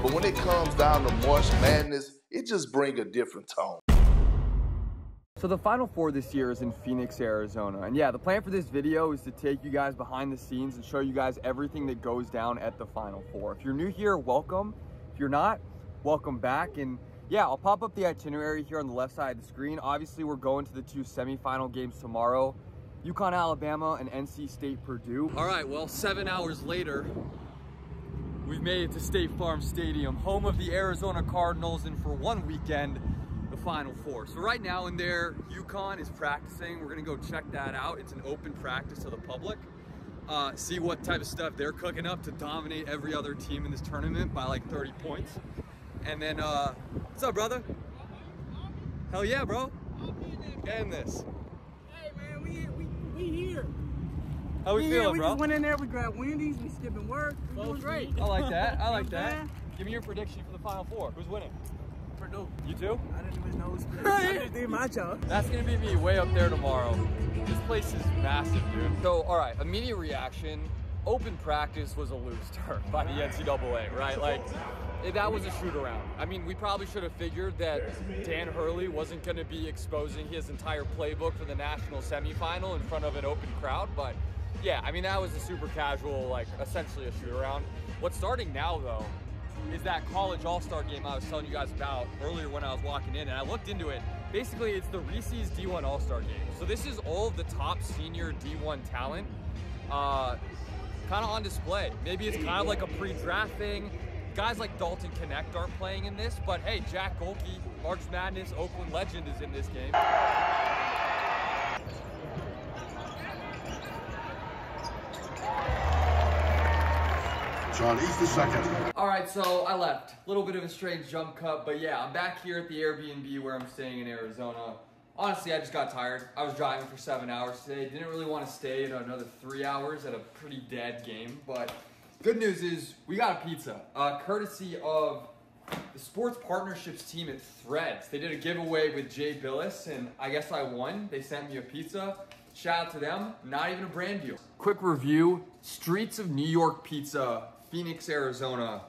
but when it comes down to March Madness, it just brings a different tone. So the Final Four this year is in Phoenix, Arizona. And yeah, the plan for this video is to take you guys behind the scenes and show you guys everything that goes down at the Final Four. If you're new here, welcome. If you're not, welcome back. And yeah, I'll pop up the itinerary here on the left side of the screen. Obviously, we're going to the two semifinal games tomorrow. UConn, Alabama, and NC State, Purdue. All right, well, 7 hours later, we've made it to State Farm Stadium, home of the Arizona Cardinals, and for one weekend, the Final Four. So right now in there, UConn is practicing. We're gonna go check that out. It's an open practice to the public. See what type of stuff they're cooking up to dominate every other team in this tournament by like 30 points. And then, what's up, brother? Hell yeah, bro. Getting this. Hey man, we here. How we feeling, bro? We just went in there, we grabbed Wendy's, we skipping work. We doing great. I like that, I like that. Give me your prediction for the Final Four. Who's winning? Purdue. You too? I didn't even know who's playing. I just did my job. That's gonna be me way up there tomorrow. This place is massive, dude. So, all right, immediate reaction. Open practice was a loose turn by the NCAA, right? Like, that was a shoot around. I mean, we probably should have figured that Dan Hurley wasn't going to be exposing his entire playbook for the national semifinal in front of an open crowd. But yeah, I mean, that was a super casual, like essentially a shoot around. What's starting now though is that college all-star game I was telling you guys about earlier when I was walking in, and I looked into it. Basically, it's the Reese's D1 All-Star game. So this is all of the top senior D1 talent kind of on display. Maybe it's kind of like a pre-draft thing. Guys like Dalton Connect aren't playing in this, but hey, Jack Golke, March Madness Oakland legend, is in this game. John East the second. All right, so I left. A little bit of a strange jump cut, but yeah, I'm back here at the Airbnb where I'm staying in Arizona. Honestly, I just got tired. I was driving for 7 hours today. Didn't really want to stay another 3 hours at a pretty dead game, but good news is we got a pizza, courtesy of the sports partnerships team at Threads. They did a giveaway with Jay Billis, and I guess I won. They sent me a pizza. Shout out to them. Not even a brand deal. Quick review, Streets of New York Pizza, Phoenix, Arizona.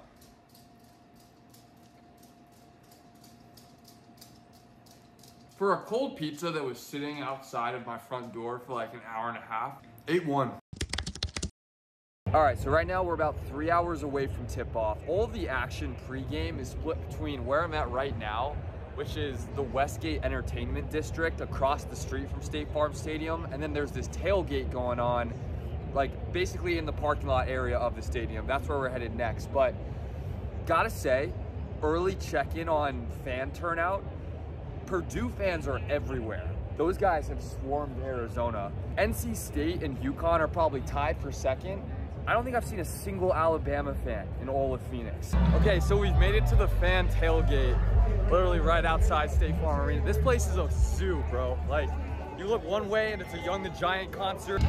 For a cold pizza that was sitting outside of my front door for like an hour and a half, 8-1. All right, so right now we're about 3 hours away from tip-off. All of the action pregame is split between where I'm at right now, which is the Westgate Entertainment District across the street from State Farm Stadium, and then there's this tailgate going on, like basically in the parking lot area of the stadium. That's where we're headed next. But gotta say, early check-in on fan turnout, Purdue fans are everywhere. Those guys have swarmed Arizona. NC State and UConn are probably tied for second. I don't think I've seen a single Alabama fan in all of Phoenix. Okay, so we've made it to the fan tailgate, literally right outside State Farm Arena. This place is a zoo, bro. Like, you look one way and it's a Young the Giant concert.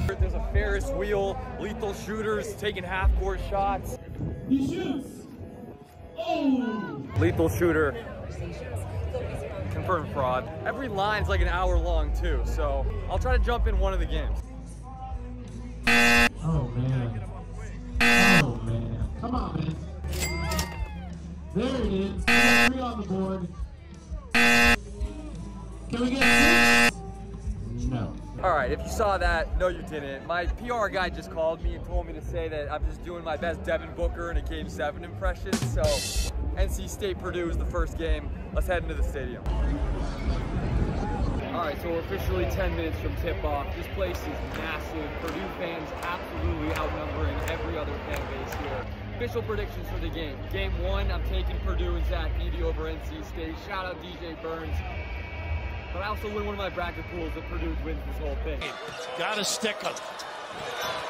There's a Ferris wheel, lethal shooters taking half-court shots. He shoots. Oh. Lethal shooter. Confirmed fraud. Every line's like an hour long too, so I'll try to jump in one of the games. Oh man. Oh man. Come on, man. There it is. We got 3 on the board. Can we get 6? No. All right, if you saw that, no you didn't. My PR guy just called me and told me to say that I'm just doing my best Devin Booker in a Game 7 impression. So NC State Purdue is the first game. Let's head into the stadium. All right, so we're officially 10 minutes from tip-off. This place is massive. Purdue fans absolutely outnumbering every other fan base here. Official predictions for the game. Game 1, I'm taking Purdue and Zach Edey over NC State. Shout out DJ Burns. But I also win one of my bracket pools that Purdue wins this whole thing. Gotta stick him.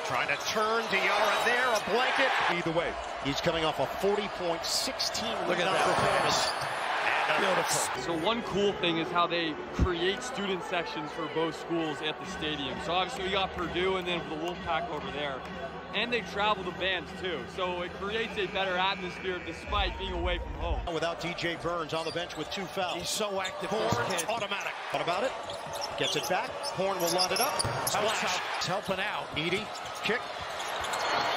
Trying to turn Diarra there, a blanket. Either way, he's coming off a 40-point, 16 Look at that. Beautiful. So one cool thing is how they create student sections for both schools at the stadium. So obviously we got Purdue and then the Wolfpack over there. And they travel the bands too. So it creates a better atmosphere despite being away from home. Without DJ Burns on the bench with 2 fouls. He's so active. Horn, automatic. What about it? Gets it back. Horn will line it up. Splash. It's helping out. Edey, kick.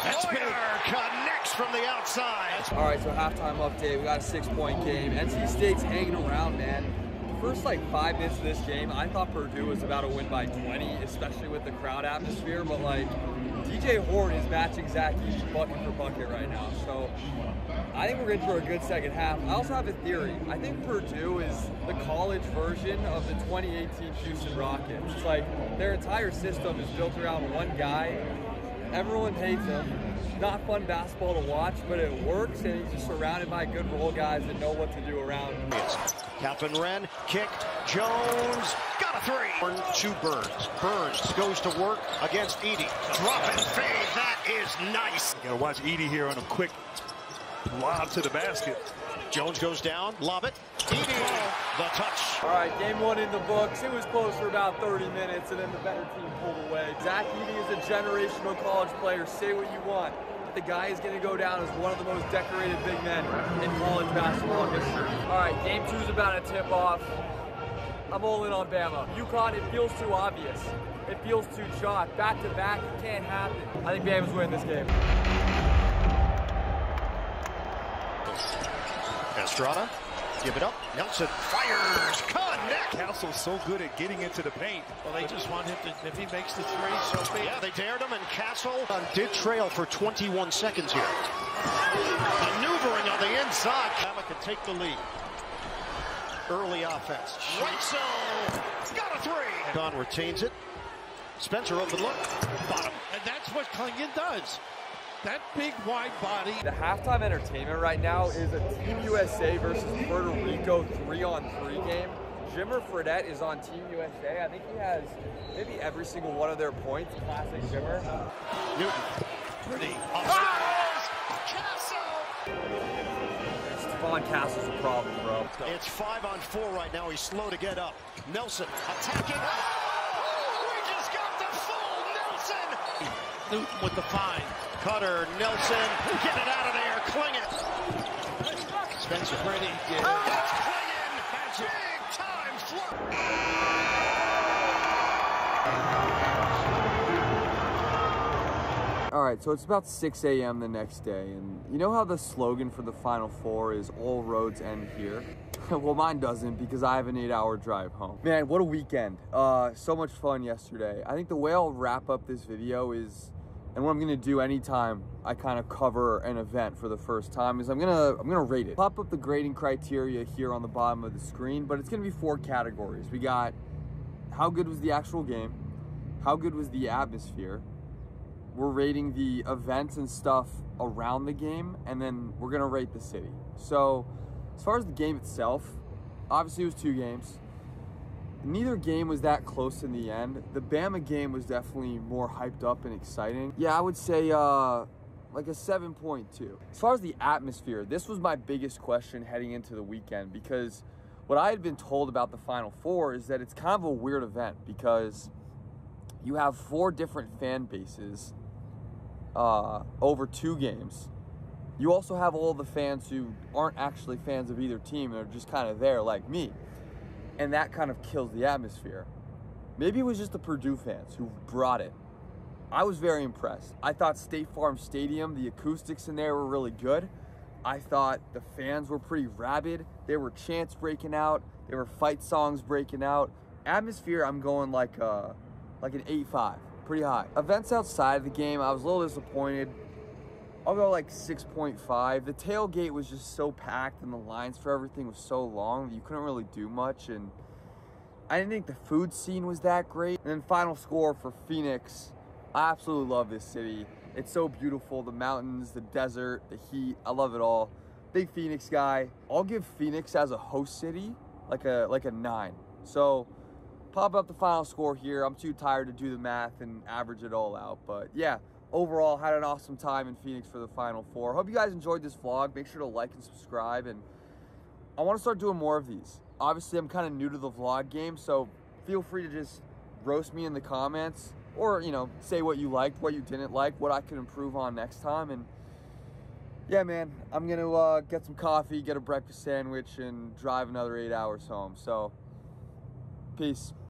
That's big. Connects from the outside. All right, so halftime update. We got a 6-point game. NC State's hanging around, man. The first, 5 minutes of this game, I thought Purdue was about to win by 20, especially with the crowd atmosphere. But, DJ Horde is matching Zach Edey bucket for bucket right now. So, I think we're in for a good second half. I also have a theory. I think Purdue is the college version of the 2018 Houston Rockets. It's like their entire system is built around one guy. Everyone hates him. Not fun basketball to watch, but it works, and he's just surrounded by good role guys that know what to do around him. Captain Wren kicked. Jones got a three. To Burns. Burns goes to work against Edey. Drop and fade. That is nice. You gotta watch Edey here on a quick lob to the basket. Jones goes down. Lob it. Edey. The touch. All right, game one in the books. It was close for about 30 minutes, and then the better team pulled away. Zach Edey is a generational college player. Say what you want. The guy is going to go down as one of the most decorated big men in college basketball history. All right, game two is about to tip off. I'm all in on Bama. UConn, it feels too obvious. It feels too chalk. Back to back, it can't happen. I think Bama's winning this game. Estrada, give it up. Nelson fires. Connect. Castle's so good at getting into the paint. Well, they just want him to, if he makes the three, so be it. Yeah, they dared him, and Castle did trail for 21 seconds here. Maneuvering on the inside. Bama can take the lead. Early offense. Weitzel got a three. Don retains it. Spencer open look. Bottom. And that's what Klingon does. That big wide body. The halftime entertainment right now is a Team USA versus Puerto Rico 3-on-3 game. Jimmer Fredette is on Team USA. I think he has maybe every single one of their points. Classic Jimmer. Newton. Pretty. Stephon Castle's a problem, bro. It's 5-on-4 right now. He's slow to get up. Nelson attacking. Oh, we just got the full Nelson. Newton with the fine. Cutter, Nelson, get it out of there, Klingon. Spencer. Pretty good. Oh, that's Klingon. Big time float. All right, so it's about 6 a.m. the next day, and you know how the slogan for the Final Four is all roads end here? Well, mine doesn't, because I have an 8-hour drive home. Man, what a weekend. So much fun yesterday. I think the way I'll wrap up this video is, and what I'm gonna do anytime I kind of cover an event for the first time, is I'm gonna rate it. Pop up the grading criteria here on the bottom of the screen, but it's gonna be 4 categories. We got how good was the actual game, how good was the atmosphere, we're rating the events and stuff around the game, and then we're gonna rate the city. So as far as the game itself, obviously it was 2 games. Neither game was that close in the end. The Bama game was definitely more hyped up and exciting. Yeah, I would say like a 7.2. As far as the atmosphere, this was my biggest question heading into the weekend, because what I had been told about the Final Four is that it's kind of a weird event because you have 4 different fan bases over 2 games. You also have all the fans who aren't actually fans of either team and are just kind of there like me. And that kind of kills the atmosphere. Maybe it was just the Purdue fans who brought it. I was very impressed. I thought State Farm Stadium, the acoustics in there were really good. I thought the fans were pretty rabid. There were chants breaking out. There were fight songs breaking out. Atmosphere, I'm going like an 8.5, pretty high. Events outside of the game, I was a little disappointed. I'll go like 6.5. The tailgate was just so packed and the lines for everything was so long that you couldn't really do much, and I didn't think the food scene was that great. And then final score for Phoenix. I absolutely love this city. It's so beautiful, the mountains, the desert, the heat, I love it all. Big Phoenix guy. I'll give Phoenix as a host city like a 9. So pop up the final score here. I'm too tired to do the math and average it all out, but yeah. Overall, had an awesome time in Phoenix for the Final Four. Hope you guys enjoyed this vlog. Make sure to like and subscribe, and I want to start doing more of these. Obviously, I'm kind of new to the vlog game, so feel free to just roast me in the comments, or, you know, say what you liked, what you didn't like, what I could improve on next time. And yeah, man, I'm going to get some coffee, get a breakfast sandwich, and drive another 8 hours home. So, peace.